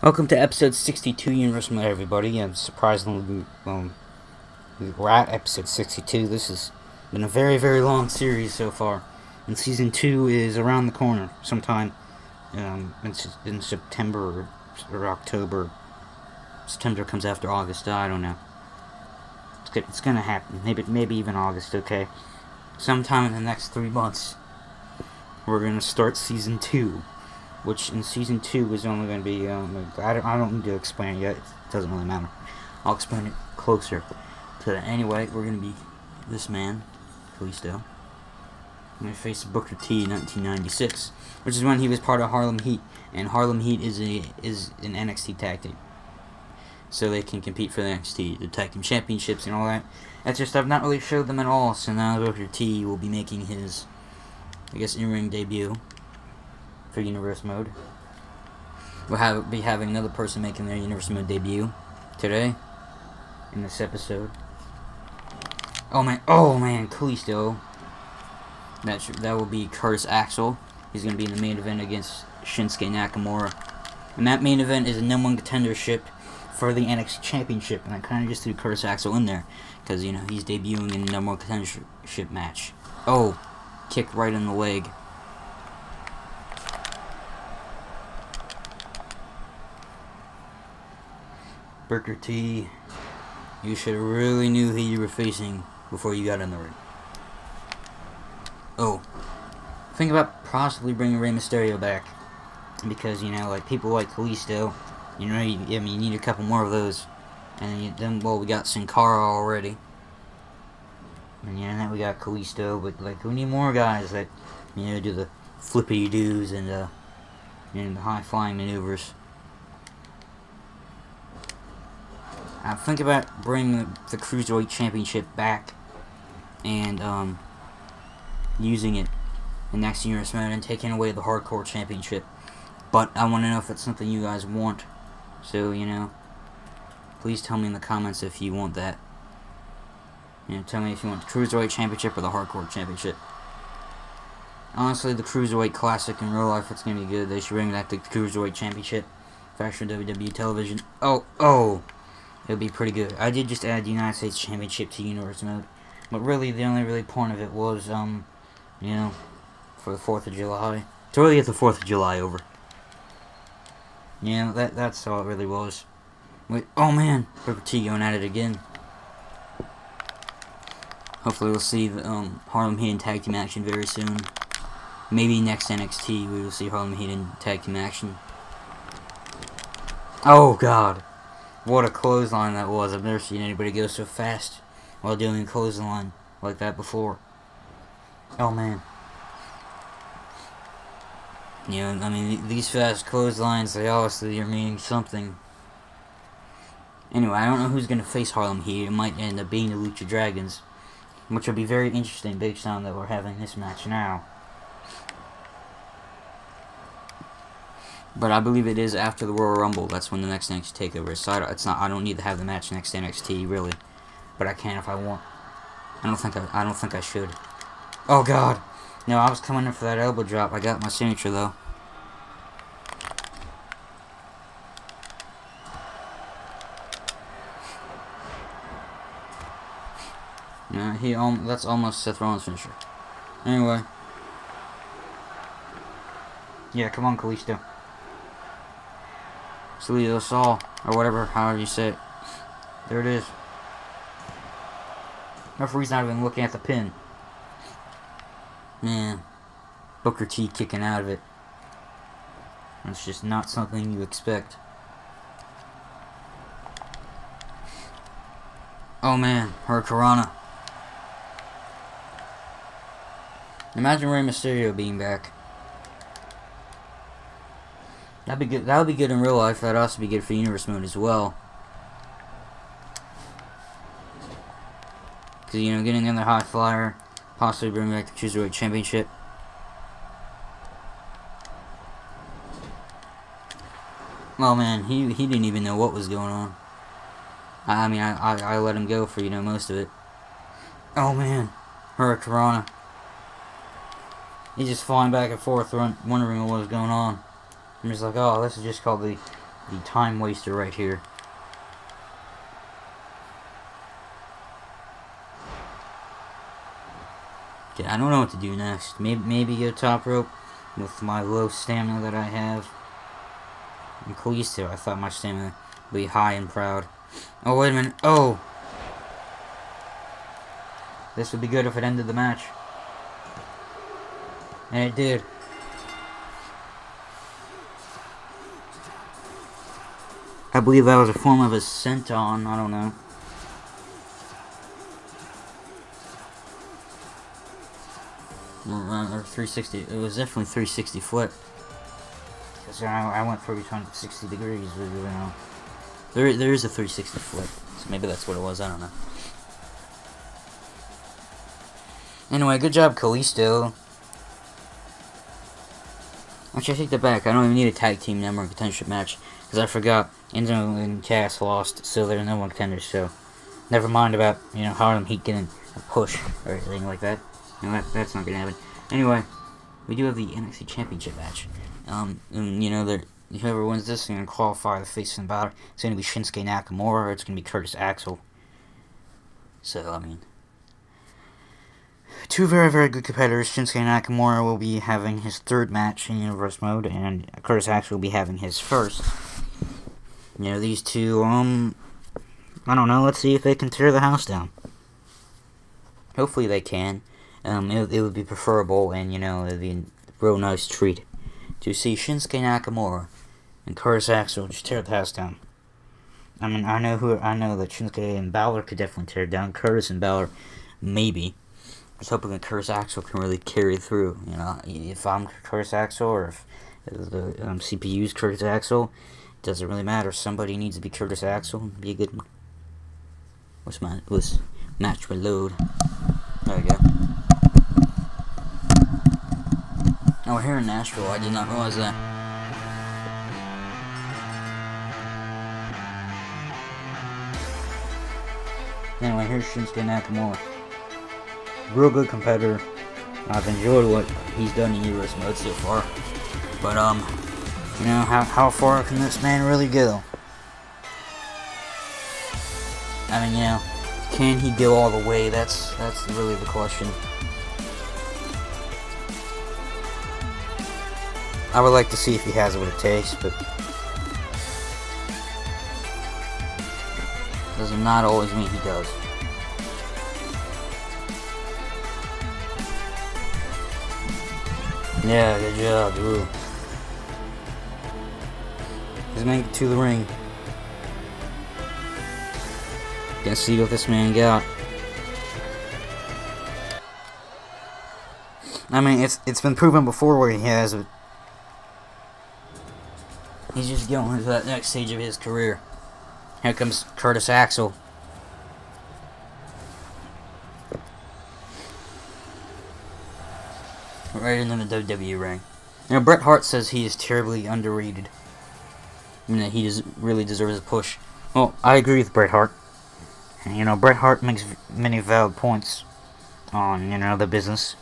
Welcome to episode 62, Universal Mode, everybody. And surprisingly, we're at episode 62. This has been a very, very long series so far. And season 2 is around the corner, sometime in September or October. September comes after August, I don't know. It's gonna happen. Maybe even August, okay? Sometime in the next 3 months, we're gonna start season 2. Which in season 2 is only going to be, I don't need to explain it yet, it doesn't really matter. I'll explain it closer to that. Anyway, we're going to be this man, Kalisto. I'm going to face Booker T in 1996, which is when he was part of Harlem Heat, and Harlem Heat is an NXT tag team. So they can compete for the NXT, the tag team championships and all that. It's just I've not really showed them at all, so now Booker T will be making his, I guess, in-ring debut for Universe Mode. We'll be having another person making their Universe Mode debut today in this episode. Oh man, Kalisto. That will be Curtis Axel. He's gonna be in the main event against Shinsuke Nakamura, and that main event is a #1 contendership for the NXT Championship. And I kind of just threw Curtis Axel in there because you know he's debuting in a #1 contendership match. Oh, kick right in the leg. Booker T, you should have really knew who you were facing before you got in the ring. Oh, think about possibly bringing Rey Mysterio back, because you know, like people like Kalisto, you know, you need a couple more of those, and then well, we got Sin Cara already, and yeah, now we got Kalisto, but like we need more guys that you know do the flippity doos and the high flying maneuvers. I think about bringing the Cruiserweight Championship back and using it in next Universe Mode and taking away the Hardcore Championship. But I want to know if it's something you guys want. So, you know, please tell me in the comments if you want that. You know, tell me if you want the Cruiserweight Championship or the Hardcore Championship. Honestly, the Cruiserweight Classic in real life, it's going to be good. They should bring back the Cruiserweight Championship. Fashion WWE television. Oh! It'll be pretty good. I did just add the United States Championship to Universe Mode, but really the only point of it was, you know, for the 4th of July. To really get the 4th of July over. You know, that's all it really was. Wait, oh man, Booker T going at it again. Hopefully we'll see the Harlem Heat in tag team action very soon. Maybe next NXT we will see Harlem Heat in tag team action. Oh god. What a clothesline that was. I've never seen anybody go so fast while doing a clothesline like that before. Oh man. You know, I mean, these fast clotheslines, they obviously are meaning something. Anyway, I don't know who's going to face Harlem Heat. It might end up being the Lucha Dragons, which will be very interesting based on that we're having this match now. But I believe it is after the Royal Rumble. That's when the next NXT takeover is. So I don't need to have the match next NXT really, but I can if I want. I don't think I should. Oh god, no! I was coming in for that elbow drop. I got my signature though. Yeah, that's almost Seth Rollins' finisher. Anyway, yeah, come on, Kalisto. Salute us all, or whatever, however you say it. There it is. Referee's not even looking at the pin. Man, Booker T kicking out of it. That's just not something you expect. Oh man, Hurricanrana. Imagine Rey Mysterio being back. That'd be good. That would be good in real life. That'd also be good for Universe Mode as well. Because you know, getting another high flyer, possibly bring back the Cruiserweight Championship. Well, man, he didn't even know what was going on. I mean, I let him go for, you know, most of it. Oh man, Hurricanrana. He's just flying back and forth, wondering what was going on. I'm just like, oh, this is just called the the time waster right here. Okay, I don't know what to do next. Maybe go top rope with my low stamina that I have. And Kalisto, I thought my stamina would be high and proud. Oh, wait a minute. Oh! This would be good if it ended the match. And it did. I believe that was a form of a senton, I don't know. Or 360, it was definitely 360 flip. Because I went 360 degrees, you know. There is a 360 flip, so maybe that's what it was, I don't know. Anyway, good job, Kalisto. Actually, I take that back. I don't even need a tag team number contendership match. Because I forgot Enzo and Cass lost, so they're no one contenders, so never mind about, you know, Harlem Heat getting a push or anything like that. You know, that's not going to happen. Anyway, we do have the NXT Championship match. And, you know, whoever wins this is going to qualify the face in the battle. It's going to be Shinsuke Nakamura, or it's going to be Curtis Axel. So, I mean, two very, very good competitors. Shinsuke Nakamura will be having his third match in Universe Mode, and Curtis Axel will be having his first. You know, these two, I don't know, let's see if they can tear the house down. Hopefully they can. It would be preferable, and, you know, it would be a real nice treat to see Shinsuke Nakamura and Curtis Axel just tear the house down. I mean, I know that Shinsuke and Balor could definitely tear it down. Curtis and Balor, maybe. I was hoping that Curtis Axel can really carry through. You know, if I'm Curtis Axel, or if the CPU's Curtis Axel, it doesn't really matter. Somebody needs to be Curtis Axel. It'd be a good one. What's match reload? There we go. Oh, we're here in Nashville. I did not realize that. Anyway, here's Shinsuke Nakamura. Real good competitor. I've enjoyed what he's done in US mode so far. But, you know, how far can this man really go? I mean, you know, can he go all the way? That's really the question. I would like to see if he has what it takes, but does not always mean he does. Yeah, good job, Drew. He's making it to the ring. Gonna see what this man got. I mean, it's been proven before where he has, but he's just going to that next stage of his career. Here comes Curtis Axel. Right into the WWE ring. You know, Bret Hart says he is terribly underrated. I mean, that he really deserves a push. Well, I agree with Bret Hart. And, you know, Bret Hart makes many valid points on, you know, the business.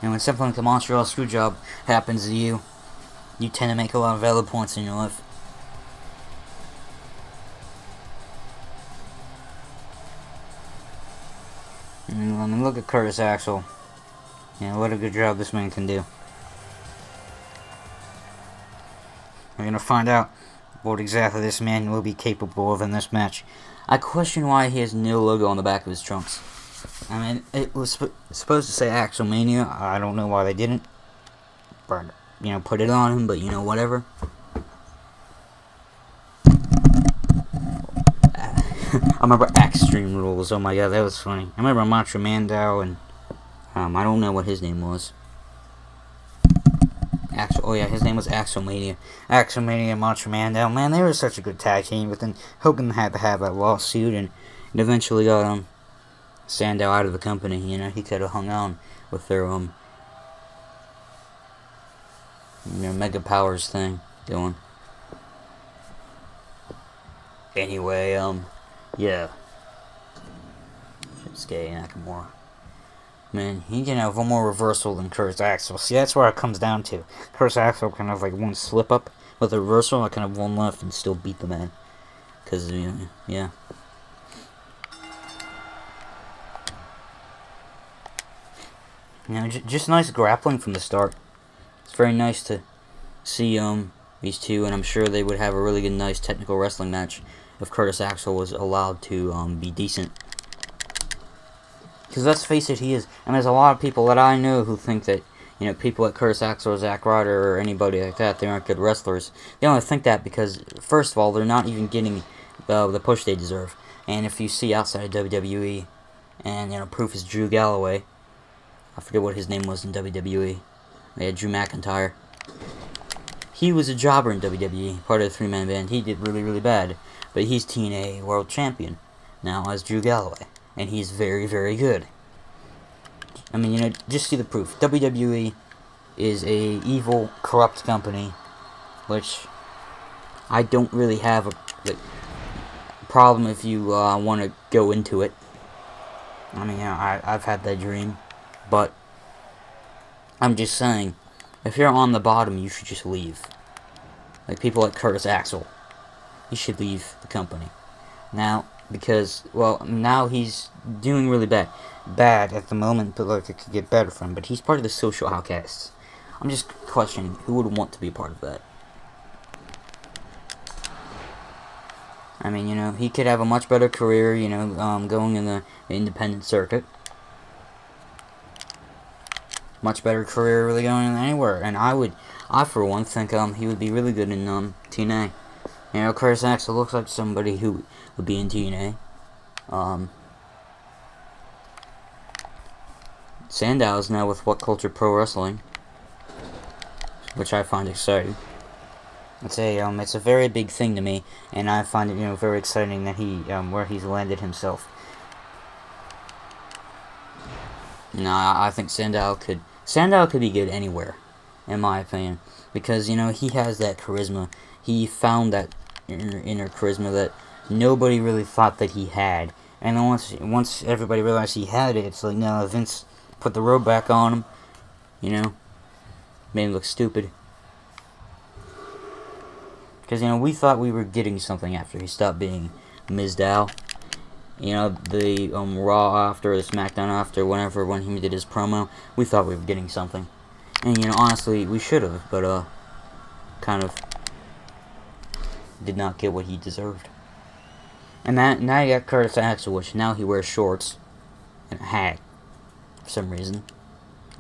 And when something like the Montreal Screwjob happens to you, you tend to make a lot of valid points in your life. And, I mean, look at Curtis Axel. Yeah, what a good job this man can do. We're gonna find out what exactly this man will be capable of in this match. I question why he has no logo on the back of his trunks. I mean, it was supposed to say AXEMAN. I don't know why they didn't. But, you know, put it on him, but, you know, whatever. I remember Extreme Rules. Oh my god, that was funny. I remember Macho Mandow and I don't know what his name was. Oh yeah, his name was AXEMAN. AXEMAN and Macho Mandow. Man, they were such a good tag team. But then Hogan had to have that lawsuit, and it eventually got Sandow out of the company. You know, he could have hung on with their you know, Mega Powers thing going. Anyway, yeah. Shinsuke Nakamura. Man, he can have one more reversal than Curtis Axel. See, that's where it comes down to. Curtis Axel can have like one slip up, With a reversal, I could have one left and still beat the man. Because, yeah. Just nice grappling from the start. It's very nice to see these two, and I'm sure they would have a really good, nice technical wrestling match if Curtis Axel was allowed to be decent. Because let's face it, he is. And there's a lot of people that I know who think that, people like Curtis Axel or Zack Ryder or anybody like that, they aren't good wrestlers. They only think that because, first of all, they're not even getting the push they deserve. And if you see outside of WWE, and, proof is Drew Galloway. I forget what his name was in WWE. They had Drew McIntyre. He was a jobber in WWE, part of the three-man band. He did really, really bad. But he's TNA World Champion now as Drew Galloway. And he's very, very good. I mean, just see the proof. WWE is a evil, corrupt company, which I don't really have a problem if you want to go into it. I mean, I've had that dream. But I'm just saying, if you're on the bottom, you should just leave. Like people like Curtis Axel. He should leave the company. Now, because, well, now he's doing really bad. Bad at the moment, but like it could get better for him. But he's part of the social outcasts. I'm just questioning who would want to be a part of that. I mean, he could have a much better career, going in the independent circuit. Much better career really going anywhere. And I for one think he would be really good in TNA. Curtis Axel looks like somebody who would be in TNA. Sandow's now with What Culture Pro Wrestling, which I find exciting. It's a very big thing to me, and I find it very exciting that he where he's landed himself. I think Sandow could be good anywhere, in my opinion, because he has that charisma. He found that inner charisma that nobody really thought that he had, and then once everybody realized he had it, it's like, no, Vince put the robe back on him, made him look stupid. Because we thought we were getting something after he stopped being Mizdow. The Raw after, the SmackDown after, when he did his promo, we thought we were getting something. And, honestly, we should have, but, kind of did not get what he deserved. And now you got Curtis Axel, which now he wears shorts and a hat, for some reason.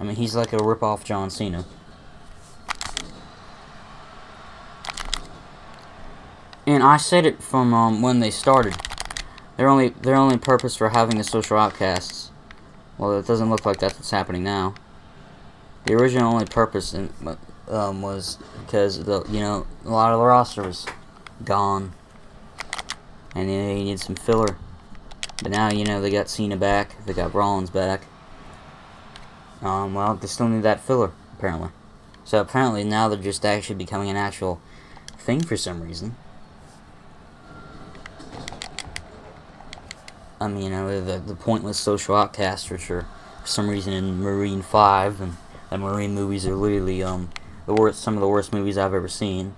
I mean, he's like a rip-off John Cena. And I said it from, when they started. Their only purpose for having the social outcasts, well, it doesn't look like that's what's happening now. The original only purpose was because a lot of the roster was gone, and they needed some filler. But now they got Cena back, they got Rollins back. Well, they still need that filler apparently. So apparently now they're just actually becoming an actual thing for some reason. I mean, the pointless social outcasts, which are, for some reason, in Marine 5, and the Marine movies are literally, some of the worst movies I've ever seen.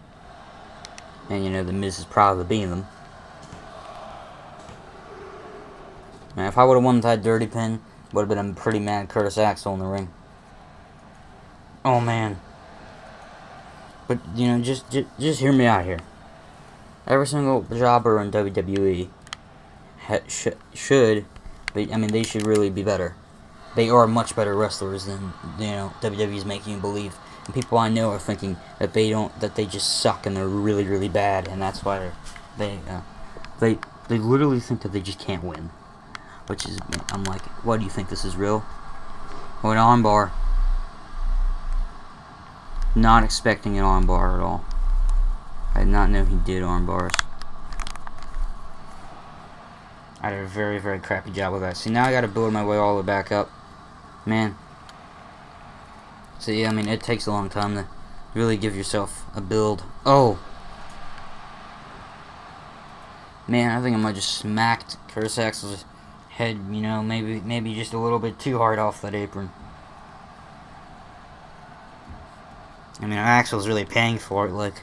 And, The Miz is proud of being them. Man, if I would have won that dirty pin, would have been a pretty mad Curtis Axel in the ring. Oh, man. But, just hear me out here. Every single jobber in WWE they should really be better. They are much better wrestlers than WWE is making you believe. And people I know are thinking that they just suck and they're really, really bad, and that's why they literally think that they just can't win. Which is, I'm like, what do you think, this is real? Oh, an armbar. Not expecting an armbar at all. I did not know he did armbars. I did a very, very crappy job with that. See, now I gotta build my way all the way back up. Man. See, I mean, it takes a long time to really give yourself a build. Oh! Man, I think I might just smacked Curtis Axel's head, maybe just a little bit too hard off that apron. I mean, Axel's really paying for it, like,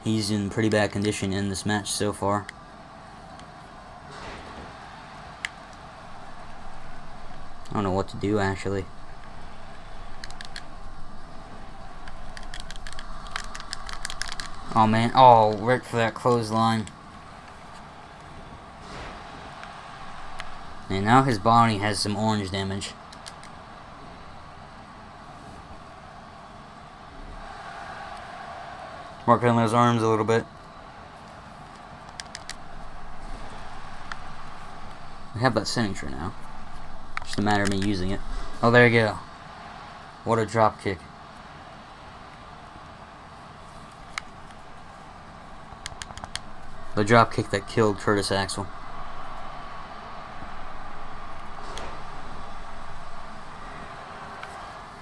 He's in pretty bad condition in this match so far. I don't know what to do, actually. Oh man, oh, right for that clothesline. And now his body has some orange damage. Working on those arms a little bit. We have that signature now. Just a matter of me using it. Oh, there you go. What a drop kick. The drop kick that killed Curtis Axel.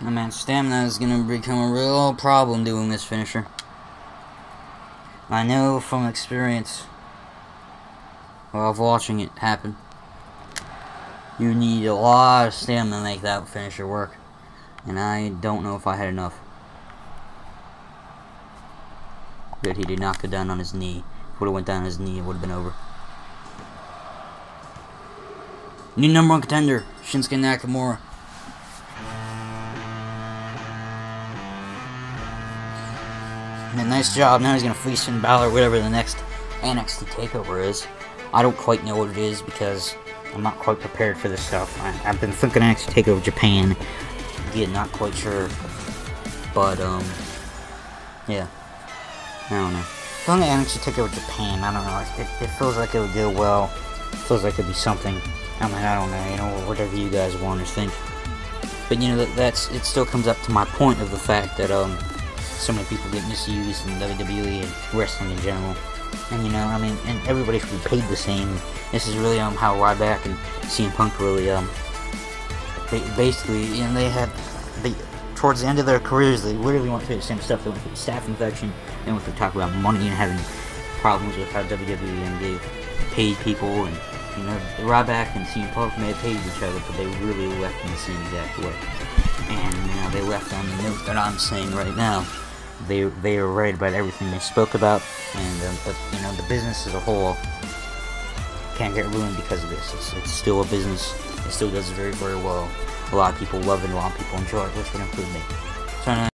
Oh man, stamina is gonna become a real problem doing this finisher. I know from experience, well, of watching it happen, you need a lot of stamina to make that finisher work. And I don't know if I had enough. Good, he did not go down on his knee. If he would have went down on his knee, it would have been over. New #1 contender, Shinsuke Nakamura. And nice job. Now he's going to fleece Finn Balor, whatever the next NXT takeover is. I don't quite know what it is because I'm not quite prepared for this stuff. I've been thinking NXT takeover Japan. Again, not quite sure. But, yeah. I don't know. Feeling NXT takeover Japan, I don't know. It feels like it would go well. It feels like it would be something. I mean, I don't know. You know, whatever you guys want to think. But, you know, it still comes up to my point of the fact that, so many people get misused in WWE and wrestling in general. And, you know, I mean, and everybody should be paid the same. This is really, how Ryback and CM Punk really, basically, you know, towards the end of their careers, they literally went through the same stuff. They went through staph infection, they went through talk about money and having problems with how WWE and they paid people, and, you know, Ryback and CM Punk may have paid each other, but they really left in the same exact way. And, you know, they left on the note that I'm saying right now. They were right about everything they spoke about, and but you know, the business as a whole can't get ruined because of this. It's still a business. It still does very, very well. A lot of people love it. A lot of people enjoy it, which would include me. So